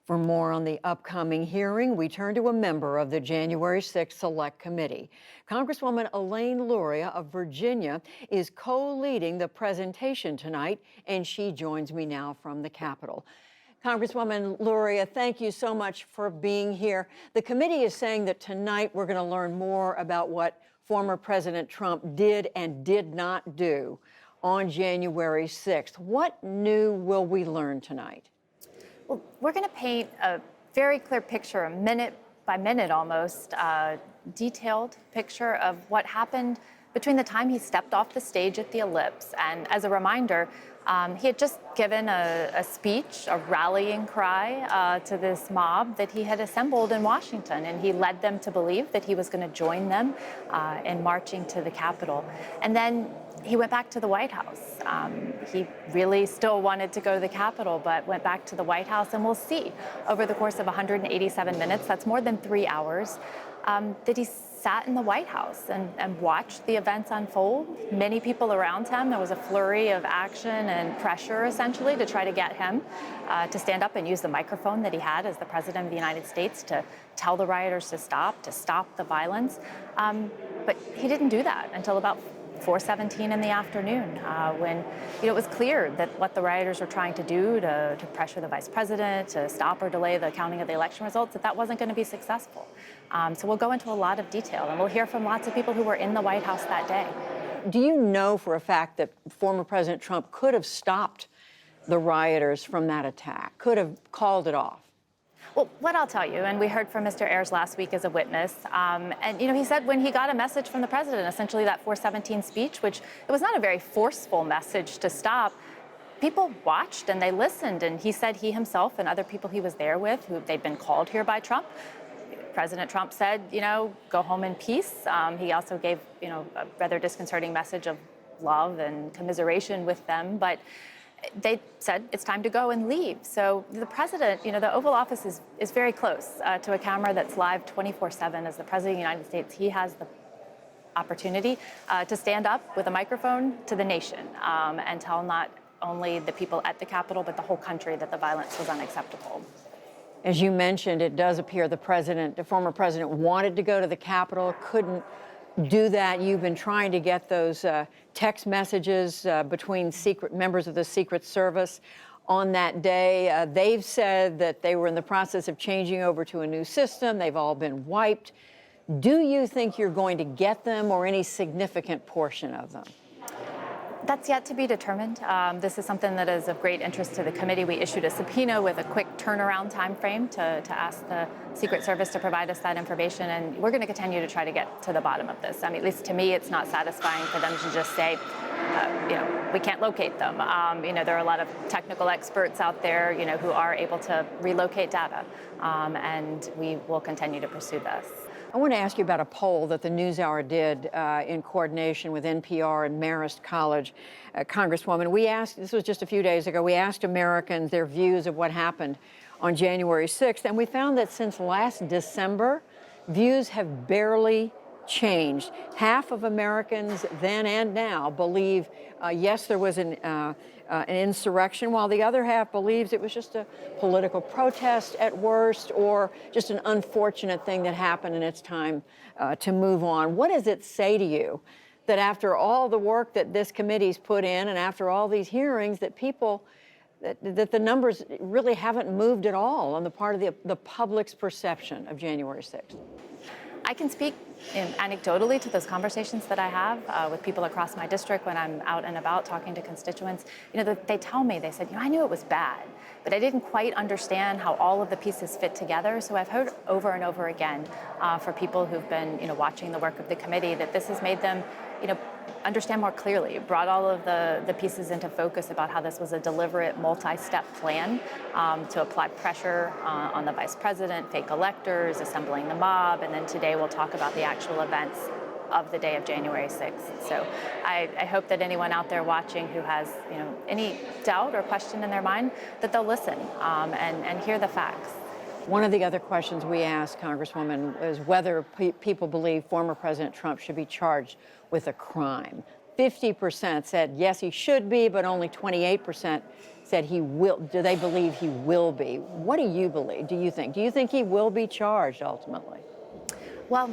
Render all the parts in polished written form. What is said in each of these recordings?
For more on the upcoming hearing, we turn to a member of the January 6th Select Committee. Congresswoman Elaine Luria of Virginia is co-leading the presentation tonight, and she joins me now from the Capitol. Congresswoman Luria, thank you so much for being here. The committee is saying that tonight we're going to learn more about what former President Trump did and did not do on January 6th. What new will we learn tonight? Well, we're going to paint a very clear picture, a minute by minute almost, detailed picture of what happened between the time he stepped off the stage at the Ellipse. And as a reminder, he had just given a speech, a rallying cry to this mob that he had assembled in Washington. And he led them to believe that he was going to join them in marching to the Capitol. And then he went back to the White House. He really still wanted to go to the Capitol, but went back to the White House. And we'll see over the course of 187 minutes, that's more than 3 hours, that he sat in the White House and watched the events unfold. Many people around him. There was a flurry of action and pressure, essentially, to try to get him to stand up and use the microphone that he had as the President of the United States to tell the rioters to stop the violence. But he didn't do that until about 4:17 in the afternoon, when it was clear that what the rioters were trying to do to pressure the vice president, to stop or delay the counting of the election results, that wasn't going to be successful. So we'll go into a lot of detail, and we'll hear from lots of people who were in the White House that day. Do you know for a fact that former President Trump could have stopped the rioters from that attack, could have called it off? Well, what I'll tell you, and we heard from Mr. Ayers last week as a witness, and he said when he got a message from the president, essentially that 4:17 speech, which it was not a very forceful message to stop, people watched and they listened, and he said he himself and other people he was there with, who they'd been called here by Trump, President Trump said, go home in peace. He also gave, a rather disconcerting message of love and commiseration with them, but they said it's time to go and leave. So the president, the Oval Office is very close to a camera that's live 24/7. As the president of the United States, he has the opportunity to stand up with a microphone to the nation and tell not only the people at the Capitol, but the whole country that the violence was unacceptable. As you mentioned, it does appear the former president wanted to go to the Capitol, couldn't do that. You've been trying to get those text messages between members of the Secret Service on that day. They've said that they were in the process of changing over to a new system. They've all been wiped. Do you think you're going to get them, or any significant portion of them? That's yet to be determined. This is something that is of great interest to the committee. We issued a subpoena with a quick turnaround time frame to ask the Secret Service to provide us that information, and we're going to continue to try to get to the bottom of this. I mean, at least to me, it's not satisfying for them to just say, we can't locate them. There are a lot of technical experts out there, who are able to relocate data, and we will continue to pursue this. I want to ask you about a poll that the NewsHour did in coordination with NPR and Marist College. Congresswoman, this was just a few days ago, we asked Americans their views of what happened on January 6th, and we found that since last December, views have barely changed. Half of Americans then and now believe, yes, there was an insurrection, while the other half believes it was just a political protest at worst, or just an unfortunate thing that happened and it's time to move on. What does it say to you that after all the work that this committee's put in and after all these hearings, that that the numbers really haven't moved at all on the part of the public's perception of January 6th? I can speak anecdotally to those conversations that I have with people across my district when I'm out and about talking to constituents. They tell me, they said, I knew it was bad, but I didn't quite understand how all of the pieces fit together. So I've heard over and over again for people who've been, watching the work of the committee, that this has made them, understand more clearly. It brought all of the pieces into focus about how this was a deliberate multi-step plan to apply pressure on the vice president, fake electors, assembling the mob, and then today we'll talk about the actual events of the day of January 6th. So I hope that anyone out there watching who has any doubt or question in their mind, that they'll listen and hear the facts. One of the other questions we asked, Congresswoman, is whether people believe former President Trump should be charged with a crime. 50% said yes, he should be, but only 28% said he will. Do they believe he will be? What do you believe? Do you think? Do you think he will be charged ultimately? Well,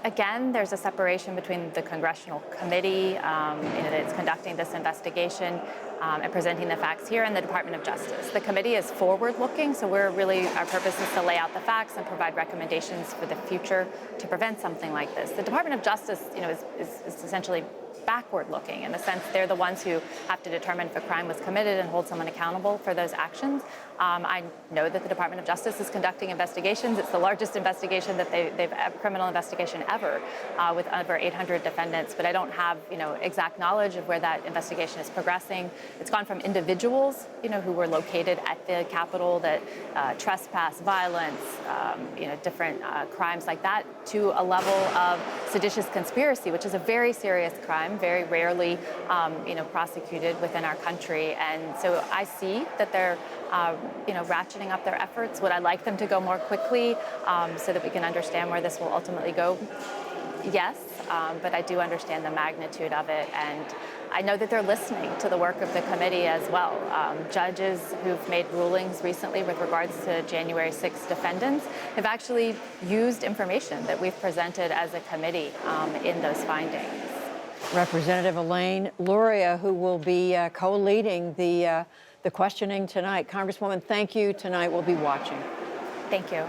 again, there's a separation between the congressional committee that's conducting this investigation and presenting the facts here, and the Department of Justice. The committee is forward-looking, so our purpose is to lay out the facts and provide recommendations for the future to prevent something like this. The Department of Justice, is essentially backward-looking in the sense they're the ones who have to determine if a crime was committed and hold someone accountable for those actions. I know that the Department of Justice is conducting investigations. It's the largest investigation that they've criminal investigation ever, with over 800 defendants. But I don't have exact knowledge of where that investigation is progressing. It's gone from individuals who were located at the Capitol that trespass, violence, different crimes like that, to a level of seditious conspiracy, which is a very serious crime, very rarely prosecuted within our country. And so I see that they're ratcheting up their efforts. Would I like them to go more quickly so that we can understand where this will ultimately go? Yes, but I do understand the magnitude of it, and I know that they're listening to the work of the committee as well. Judges who've made rulings recently with regards to January 6th defendants have actually used information that we've presented as a committee in those findings. Representative Elaine Luria, who will be co-leading the questioning tonight. Congresswoman, thank you tonight. We'll be watching. Thank you.